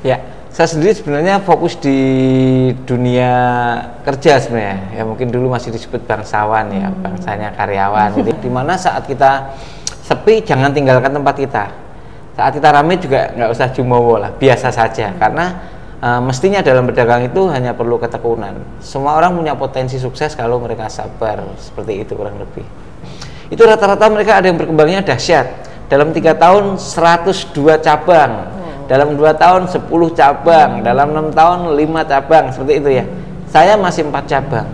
Ya, saya sendiri sebenarnya fokus di dunia kerja sebenarnya. Ya mungkin dulu masih disebut bangsawan ya, bangsanya karyawan. Jadi dimana saat kita sepi jangan tinggalkan tempat kita. Saat kita ramai juga nggak usah jumawa lah, biasa saja. Karena mestinya dalam berdagang itu hanya perlu ketekunan. Semua orang punya potensi sukses kalau mereka sabar, seperti itu kurang lebih. Itu rata-rata mereka ada yang berkembangnya dahsyat. Dalam 3 tahun 102 cabang, dalam 2 tahun 10 cabang, dalam 6 tahun 5 cabang, seperti itu ya. Saya masih 4 cabang.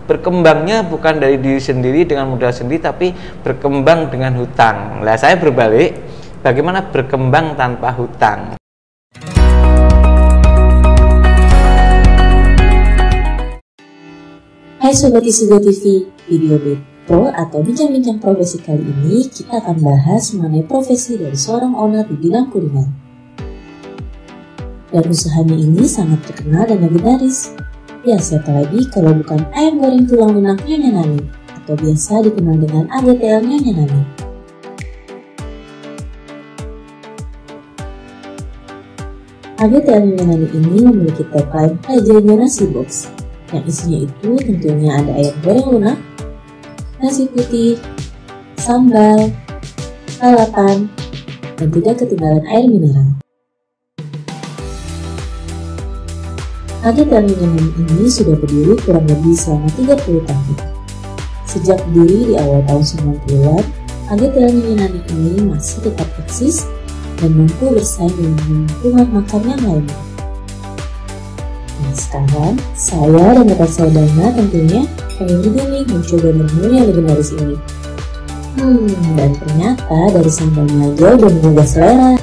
Berkembangnya bukan dari diri sendiri dengan modal sendiri, tapi berkembang dengan hutang. Nah, saya berbalik, bagaimana berkembang tanpa hutang. Hai Sobat Isigo TV, video Pro atau bincang-bincang profesi kali ini kita akan bahas mengenai profesi dari seorang owner di bidang kuliner. Dan usahanya ini sangat terkenal dan legendaris. Ya, siapa lagi kalau bukan ayam goreng tulang lunak Nyonya Nani, atau biasa dikenal dengan AGTL Nyonya Nani. AGTL Nyonya Nani ini memiliki tagline Rajanya Nasi Box, yang isinya itu tentunya ada ayam goreng lunak, nasi putih, sambal, lalapan, dan tidak ketinggalan air mineral. AGTL Nyonya Nani ini sudah berdiri kurang lebih selama 30 tahun. Sejak berdiri di awal tahun 90-an, AGTL Nyonya Nani ini masih tetap eksis dan mampu bersaing dengan rumah makan yang lainnya. Nah, sekarang saya dan rekan saya Dana tentunya pengen juga nih mencoba menu yang legendaris ini. Dan ternyata dari sambalnya aja udah menggugah selera.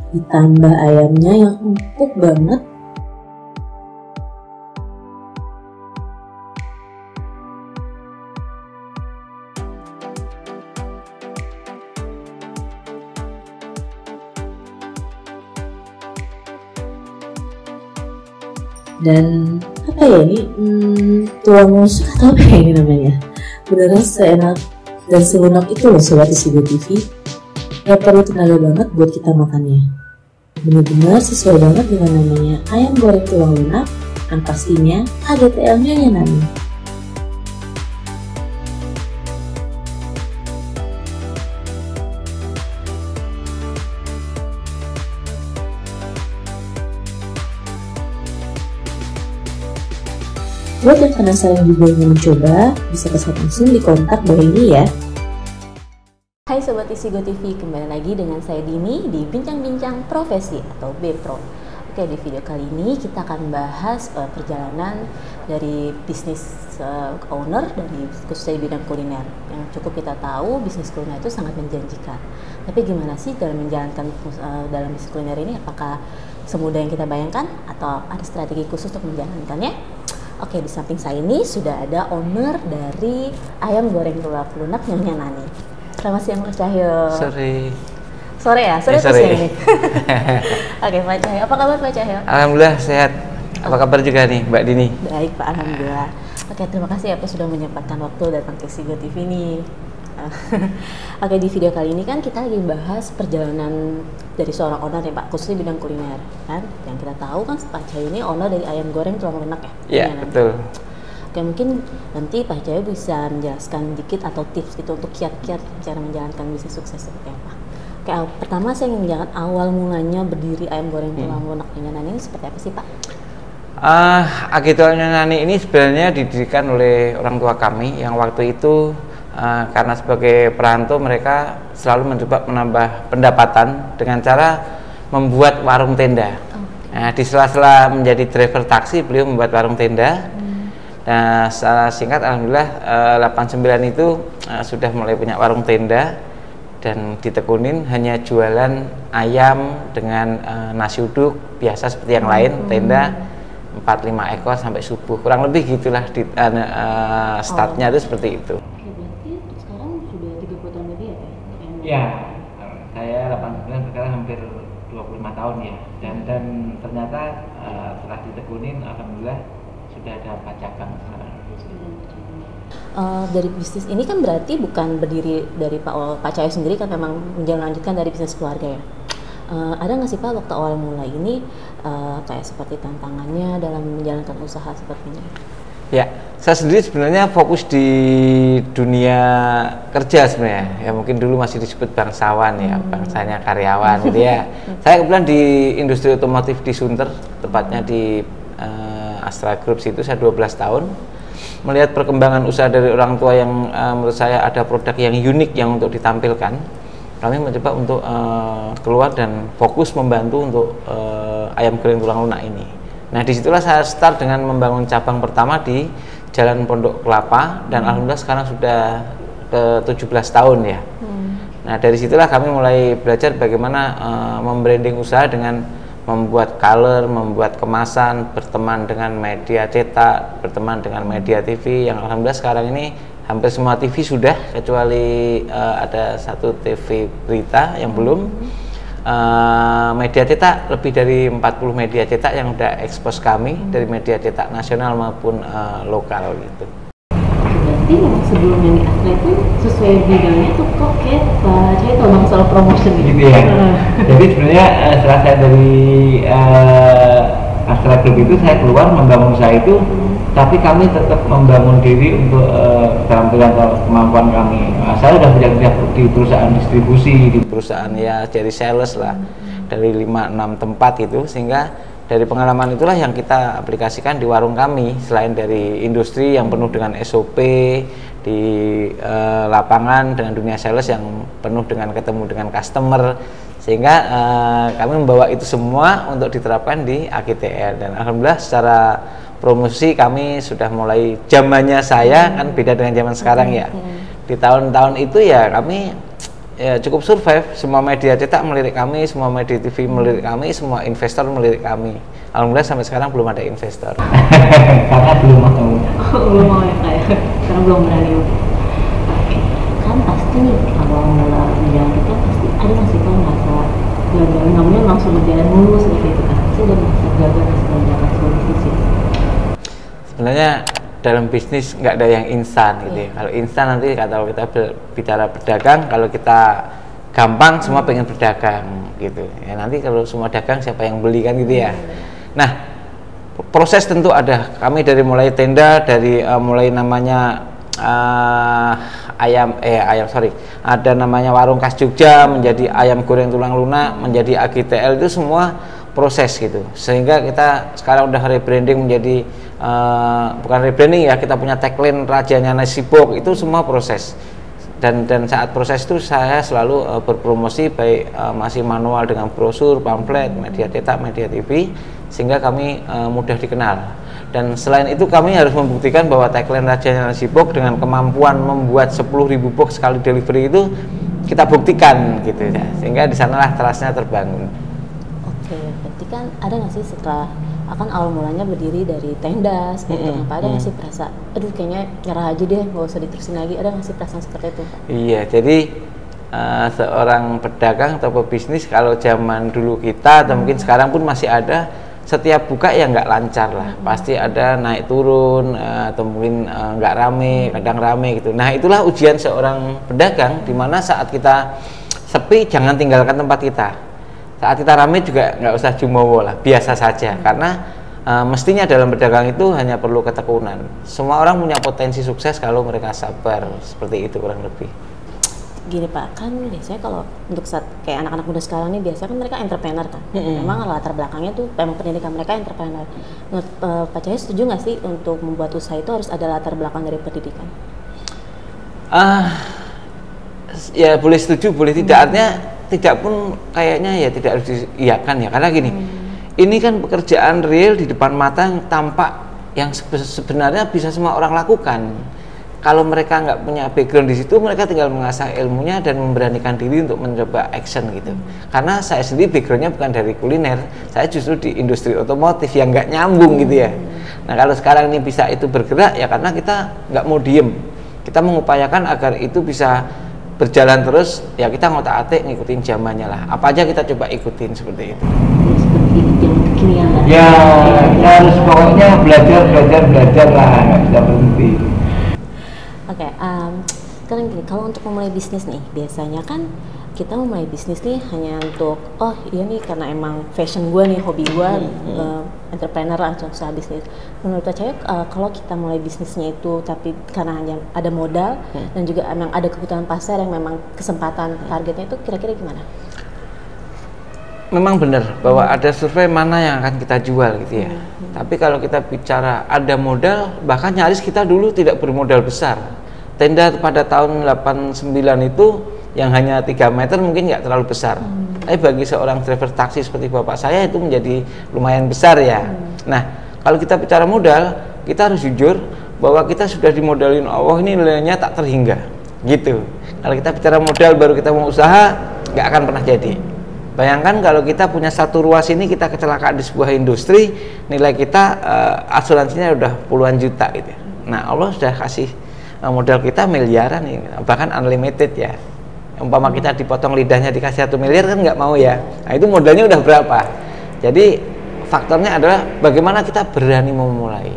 Ditambah ayamnya yang empuk banget. Dan apa ya ini, tulang rusuk atau apa ya ini namanya, beneran seenak dan selunak itu loh Sobat Isigo TV. Gak perlu tenaga banget buat kita makannya. Benar-benar sesuai banget dengan namanya ayam goreng tulang lunak, dan pastinya AGTL Nyonya Nani. Buat yang penasaran juga ingin mencoba, bisa pesan langsung di kontak bawah ini ya. Hai Sobat Isigo TV, kembali lagi dengan saya Dini di Bincang-Bincang Profesi atau BPro. Oke, di video kali ini kita akan bahas perjalanan dari bisnis owner dari khususnya di bidang kuliner. Yang cukup kita tahu, bisnis kuliner itu sangat menjanjikan. Tapi gimana sih dalam menjalankan dalam bisnis kuliner ini? Apakah semudah yang kita bayangkan atau ada strategi khusus untuk menjalankannya? Oke, di samping saya ini sudah ada owner dari ayam goreng tulang lunak Nyonya Nani. Selamat siang Pak Cahyo. Sore ya? Sore atau siang ini? Oke Pak Cahyo, apa kabar Pak Cahyo? Alhamdulillah sehat. Apa kabar juga nih Mbak Dini? Baik Pak, Alhamdulillah. Oke, terima kasih ya Pak sudah menyempatkan waktu datang ke Isigo TV nih. Oke, di video kali ini kan kita lagi bahas perjalanan dari seorang owner ya Pak, khususnya bidang kuliner kan. Yang kita tahu kan Pak Cahyo ini owner dari ayam goreng tulang lunak ya? Iya, betul. Oke, mungkin nanti Pak Cahyo bisa menjelaskan dikit atau tips gitu untuk kiat-kiat cara menjalankan bisnis sukses seperti apa. Oke, pertama saya ingin menjelaskan awal mulanya berdiri ayam goreng tulang lunak Nyonya Nani ini seperti apa sih Pak? AGTL Nyonya Nani ini sebenarnya didirikan oleh orang tua kami yang waktu itu karena sebagai perantau mereka selalu mencoba menambah pendapatan dengan cara membuat warung tenda. Nah, di sela-sela menjadi driver taksi beliau membuat warung tenda. Nah, secara singkat alhamdulillah 89 itu sudah mulai punya warung tenda dan ditekunin hanya jualan ayam dengan nasi uduk biasa seperti yang lain, tenda 4-5 ekor sampai subuh, kurang lebih gitulah startnya itu seperti itu. Oke, berarti sekarang sudah 30 tahun lebih ya? Ya, saya 89 sekarang hampir 25 tahun ya, dan ternyata setelah ditekunin, alhamdulillah sudah ada 4 cabang sekarang. Dari bisnis ini kan berarti bukan berdiri dari Pak Cahyo sendiri kan, memang menjalankan dari bisnis keluarga ya. Ada nggak sih Pak waktu awal mulai ini kayak seperti tantangannya dalam menjalankan usaha seperti ini? Ya, saya sendiri sebenarnya fokus di dunia kerja sebenarnya. Ya mungkin dulu masih disebut bangsawan ya, bangsanya karyawan gitu ya. Saya kebetulan di industri otomotif di Sunter, tepatnya di Astra Group situ saya 12 tahun. Melihat perkembangan usaha dari orang tua yang menurut saya ada produk yang unik yang untuk ditampilkan, kami mencoba untuk keluar dan fokus membantu untuk ayam goreng tulang lunak ini. Nah, disitulah saya start dengan membangun cabang pertama di Jalan Pondok Kelapa, dan alhamdulillah sekarang sudah ke 17 tahun ya. Nah, dari situlah kami mulai belajar bagaimana membranding usaha dengan membuat color, membuat kemasan, berteman dengan media cetak, berteman dengan media TV, yang alhamdulillah sekarang ini hampir semua TV sudah, kecuali ada satu TV berita yang belum. Media cetak lebih dari 40 media cetak yang udah ekspos kami, dari media cetak nasional maupun lokal gitu. Berarti memang sebelumnya di Astra itu sesuai bidangnya tuh kok kayak Pak Cahyo tahu bang soal promotion gitu ya. Jadi sebenarnya setelah saya dari Astra Group itu saya keluar membangun usaha itu, tapi kami tetap membangun diri untuk keterampilan atau kemampuan kami. Saya sudah kerja di perusahaan distribusi, di perusahaan ya jadi sales lah, dari 5-6 tempat itu, sehingga dari pengalaman itulah yang kita aplikasikan di warung kami. Selain dari industri yang penuh dengan SOP, di lapangan dengan dunia sales yang penuh dengan ketemu dengan customer, sehingga kami membawa itu semua untuk diterapkan di AGTL. Dan alhamdulillah secara promosi kami sudah mulai, zamannya saya kan beda dengan zaman sekarang ya. Di tahun-tahun itu ya kami ya cukup survive, semua media cetak melirik kami, semua media TV melirik kami, semua investor melirik kami. Alhamdulillah sampai sekarang belum ada investor. Karena belum mau. Belum mau ya kayak, sekarang belum berani. Oke, kan pasti nih kalau mulai menjalankan pasti ada masih kan merasa gagal, namanya langsung berjalan mulus seperti itu kan, pasti ada merasa gagal menjalankan sebuah bisnis ya. Sebenarnya dalam bisnis nggak ada yang instan gitu ya. Kalau instan nanti kalau kita bicara berdagang, kalau kita gampang semua pengen berdagang gitu ya, nanti kalau semua dagang siapa yang beli kan gitu ya. Nah, proses tentu ada. Kami dari mulai tenda, dari mulai namanya ada namanya warung khas Jogja, menjadi ayam goreng tulang lunak, menjadi AGTL, itu semua proses gitu. Sehingga kita sekarang udah rebranding menjadi bukan rebranding ya, kita punya tagline Rajanya Nasi Bok, itu semua proses. Dan saat proses itu saya selalu berpromosi, baik masih manual dengan brosur, pamflet, media cetak, media TV, sehingga kami mudah dikenal. Dan selain itu kami harus membuktikan bahwa tagline Rajanya Nasi Bok dengan kemampuan membuat 10.000 box sekali delivery itu kita buktikan gitu ya, sehingga di sanalah trustnya terbangun. Oke, berarti kan ada nggak sih setelah akan awal mulanya berdiri dari tenda seperti itu, ada nggak sih perasa, aduh kayaknya nyerah aja deh, nggak usah diterusin lagi, ada nggak sih perasaan seperti itu? Iya, jadi seorang pedagang atau pebisnis kalau zaman dulu kita atau mungkin sekarang pun masih ada, setiap buka ya nggak lancar lah, pasti ada naik turun atau mungkin nggak rame, kadang rame gitu. Nah itulah ujian seorang pedagang, dimana saat kita sepi jangan tinggalkan tempat kita, saat kita rame juga nggak usah jumowo lah, biasa saja, karena mestinya dalam berdagang itu hanya perlu ketekunan. Semua orang punya potensi sukses kalau mereka sabar, seperti itu kurang lebih. Gini Pak, kan biasanya kalau untuk saat kayak anak-anak muda sekarang nih, biasanya kan mereka entrepreneur kan, memang latar belakangnya tuh memang pendidikan mereka entrepreneur. Menurut Pak Cahyo setuju nggak sih untuk membuat usaha itu harus ada latar belakang dari pendidikan? Ya boleh setuju, boleh tidak, artinya tidak pun kayaknya ya tidak harus diiyakan ya, karena gini, ini kan pekerjaan real di depan mata yang tampak, yang sebenarnya bisa semua orang lakukan. Kalau mereka nggak punya background di situ, mereka tinggal mengasah ilmunya dan memberanikan diri untuk mencoba action gitu. Karena saya sendiri backgroundnya bukan dari kuliner, saya justru di industri otomotif yang nggak nyambung gitu ya. Nah kalau sekarang ini bisa itu bergerak ya karena kita nggak mau diem, kita mengupayakan agar itu bisa berjalan terus, ya kita ngotak-atik ngikutin zamannya lah. Apa aja kita coba ikutin seperti itu. Seperti zaman kekinian lah. Ya, kita harus pokoknya belajar lah, nggak bisa berhenti. Oke, sekarang gini, kalau untuk memulai bisnis nih, biasanya kan kita memulai bisnis nih hanya untuk, oh iya nih karena emang fashion gue nih, hobi gue, entrepreneur lah, usaha bisnis. Menurut saya kalau kita mulai bisnisnya itu tapi karena hanya ada modal dan juga emang ada kebutuhan pasar yang memang kesempatan targetnya itu kira-kira gimana? Memang benar bahwa ada survei mana yang akan kita jual gitu ya. Tapi kalau kita bicara ada modal, bahkan nyaris kita dulu tidak bermodal besar. Tenda pada tahun 89 itu yang hanya 3 meter mungkin nggak terlalu besar. Tapi bagi seorang driver taksi seperti bapak saya itu menjadi lumayan besar ya. Nah, kalau kita bicara modal, kita harus jujur bahwa kita sudah dimodalin Allah ini nilainya tak terhingga. Gitu. Kalau kita bicara modal baru kita mau usaha, nggak akan pernah jadi. Bayangkan kalau kita punya satu ruas ini, kita kecelakaan di sebuah industri, nilai kita asuransinya udah puluhan juta gitu. Nah, Allah sudah kasih modal kita miliaran ini, bahkan unlimited ya. Umpama kita dipotong lidahnya dikasih 1 miliar kan nggak mau ya. Nah, itu modalnya udah berapa? Jadi faktornya adalah bagaimana kita berani memulai,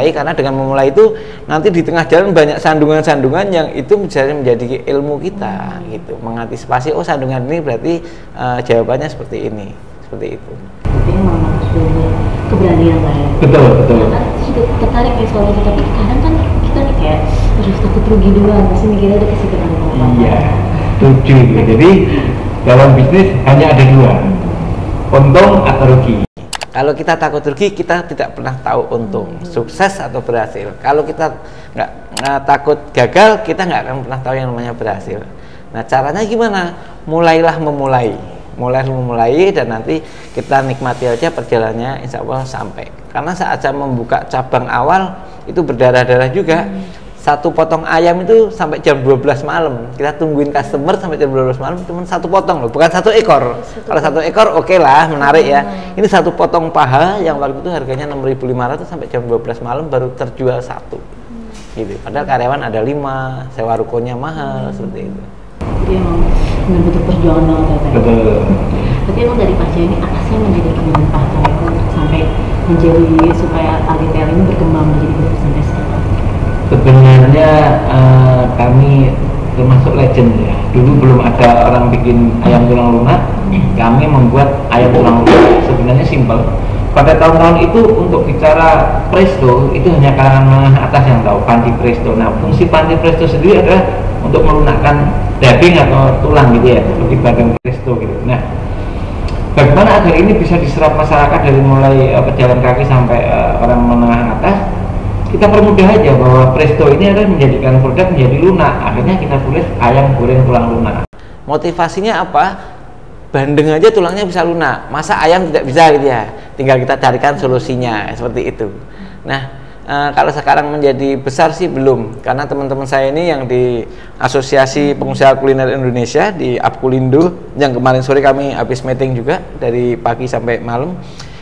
karena dengan memulai itu nanti di tengah jalan banyak sandungan-sandungan yang itu menjadi ilmu kita gitu, mengantisipasi oh sandungan ini berarti jawabannya seperti ini, seperti itu. Tapi memang harus punya keberanian lah ya. Betul. Karena juga tertarik nih soalnya, tapi kadang kan kita nih kayak harus takut rugi duluan, pasti mikirnya ada kesempatan apa-apa. Iya, setuju. Jadi dalam bisnis hanya ada 2, untung atau rugi. Kalau kita takut rugi, kita tidak pernah tahu untung, sukses atau berhasil. Kalau kita nggak takut gagal, kita nggak akan pernah tahu yang namanya berhasil. Nah, caranya gimana? Mulailah memulai dan nanti kita nikmati aja perjalanannya, insya Allah sampai. Karena saat saya membuka cabang awal itu berdarah-darah juga. Satu potong ayam itu sampai jam 12 malam. Kita tungguin customer sampai jam 12 malam, cuma 1 potong loh, bukan 1 ekor. Kalau 1 ekor oke lah, menarik ya. Ini 1 potong paha yang waktu itu harganya 6.500 sampai jam 12 malam baru terjual 1. Gitu. Padahal karyawan ada 5, sewa rukonya mahal seperti itu. Jadi emang butuh perjuangan banget ya. Betul. Tapi emang dari Pak Jaya ini apa sih yang menjadi keinginan Pak Jaya untuk sampai menjadi supaya Alditel ini berkembang menjadi grup sampai sekarang? Sebenarnya kami termasuk legend ya. Dulu belum ada orang bikin ayam tulang lunak, kami membuat ayam tulang lunak. Sebenarnya simpel. Pada tahun-tahun itu untuk bicara presto itu hanya kalangan menengah atas yang tahu panti presto. Nah, fungsi panti presto sendiri adalah untuk melunakkan daging atau tulang gitu ya, seperti bagian presto gitu. Nah, bagaimana agar ini bisa diserap masyarakat dari mulai pejalan kaki sampai orang menengah atas? Kita permudah aja bahwa presto ini adalah menjadikan produk menjadi lunak. Akhirnya kita tulis ayam goreng tulang lunak. Motivasinya apa? Bandeng aja tulangnya bisa lunak, masa ayam tidak bisa gitu ya? Tinggal kita carikan solusinya seperti itu. Nah, kalau sekarang menjadi besar sih belum, karena teman-teman saya ini yang di Asosiasi Pengusaha Kuliner Indonesia di Apkulindo, yang kemarin sore kami habis meeting juga dari pagi sampai malam,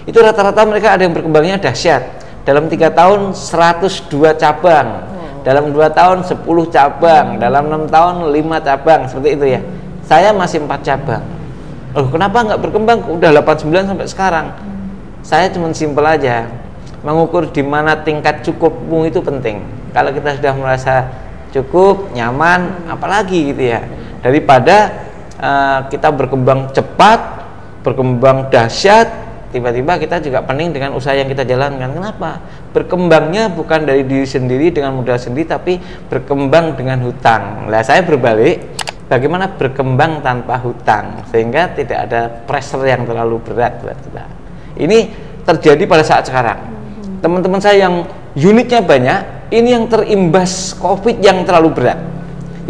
itu rata-rata mereka ada yang berkembangnya dahsyat. Dalam 3 tahun 102 cabang, dalam 2 tahun 10 cabang, dalam 6 tahun 5 cabang, seperti itu ya. Saya masih 4 cabang. Loh, kenapa nggak berkembang? Udah 89 sampai sekarang. Saya cuma simpel aja, mengukur di mana tingkat cukupmu itu penting. Kalau kita sudah merasa cukup, nyaman, apalagi gitu ya. Daripada kita berkembang cepat, berkembang dahsyat, tiba-tiba kita juga pening dengan usaha yang kita jalankan. Kenapa? Berkembangnya bukan dari diri sendiri dengan modal sendiri, tapi berkembang dengan hutang. Nah, saya berbalik, bagaimana berkembang tanpa hutang sehingga tidak ada pressure yang terlalu berat buat kita. Ini terjadi pada saat sekarang. Teman-teman saya yang unitnya banyak, ini yang terimbas COVID yang terlalu berat.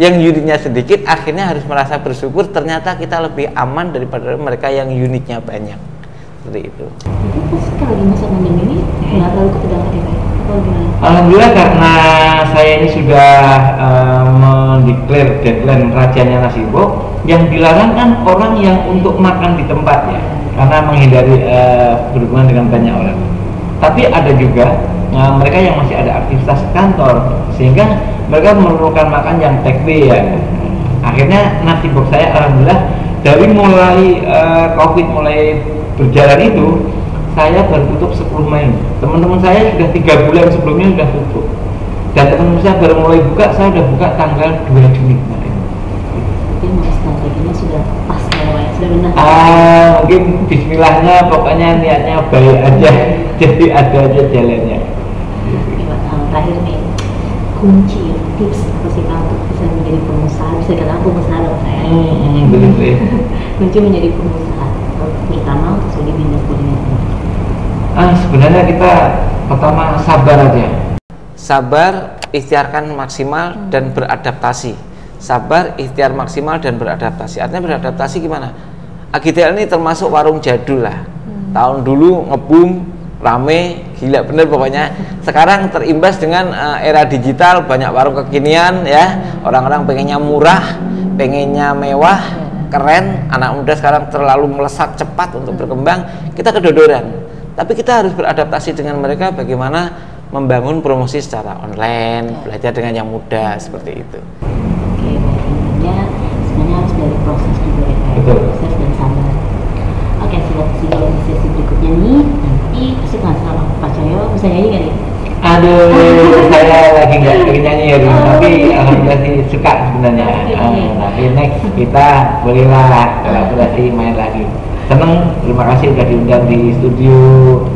Yang unitnya sedikit akhirnya harus merasa bersyukur ternyata kita lebih aman daripada mereka yang unitnya banyak. Seperti itu. Jadi pas kalau di masa pandemi ini nggak terlalu ketidakadilan ya? Alhamdulillah karena saya ini sudah mendeklar deadline rajanya nasibo, yang dilarang kan orang yang untuk makan di tempat ya, karena menghindari berhubungan dengan banyak orang. Tapi ada juga mereka yang masih ada aktivitas kantor, sehingga mereka memerlukan makan yang take away ya. Akhirnya nasi box saya alhamdulillah dari mulai COVID mulai berjalan itu saya baru tutup 10 Mei. Teman-teman saya sudah 3 bulan sebelumnya sudah tutup. Dan teman-teman saya baru mulai buka, saya sudah buka tanggal 2 Juni kemarin. Jadi memang strateginya sudah pas ya, Pak, sudah benar. Mungkin bismillahnya pokoknya niatnya baik aja, jadi ada aja jalannya. Oke, Pak, terakhir nih, kunci tips apa sih Pak untuk bisa menjadi pengusaha, bisa dikatakan pengusaha dong saya. Betul. Kunci menjadi pengusaha, terutama untuk studi bisnis kuliner. Sebenarnya kita pertama sabar aja. Sabar, ikhtiarkan maksimal dan beradaptasi. Sabar, ikhtiar maksimal dan beradaptasi. Artinya beradaptasi gimana? AGTL ini termasuk warung jadul lah. Tahun dulu ngebum, rame, gila bener pokoknya. Sekarang terimbas dengan era digital, banyak warung kekinian ya. Orang-orang pengennya murah, pengennya mewah, keren. Anak muda sekarang terlalu melesat cepat untuk berkembang. Kita kedodoran. Tapi kita harus beradaptasi dengan mereka bagaimana membangun promosi secara online, belajar dengan yang mudah seperti itu. Oke, baik, intinya sebenarnya harus dari proses juga ya, Betul. proses dan sabar. Oke, sobat isi di sesi berikutnya nih, nanti pasti nggak sama Pak Cahyo bisa nyanyi nggak nih? Aduh, saya lagi nggak nyanyi ya, tapi alhamdulillah sih suka sebenarnya. Tapi next kita bolehlah kolaborasi main lagi. Seneng, terima kasih sudah diundang di studio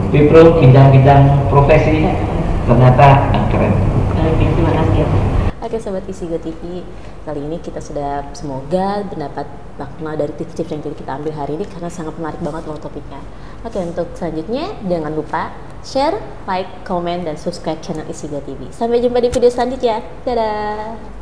Bipro, bincang-bincang profesi. Ternyata keren. Oke, terima kasih ya Pak. Oke, sobat Isi Go TV, kali ini kita sudah semoga mendapat makna dari tips-tips yang kita ambil hari ini karena sangat menarik banget loh topiknya. Oke, untuk selanjutnya jangan lupa share, like, komen, dan subscribe channel Isi Go TV. Sampai jumpa di video selanjutnya. Dadah.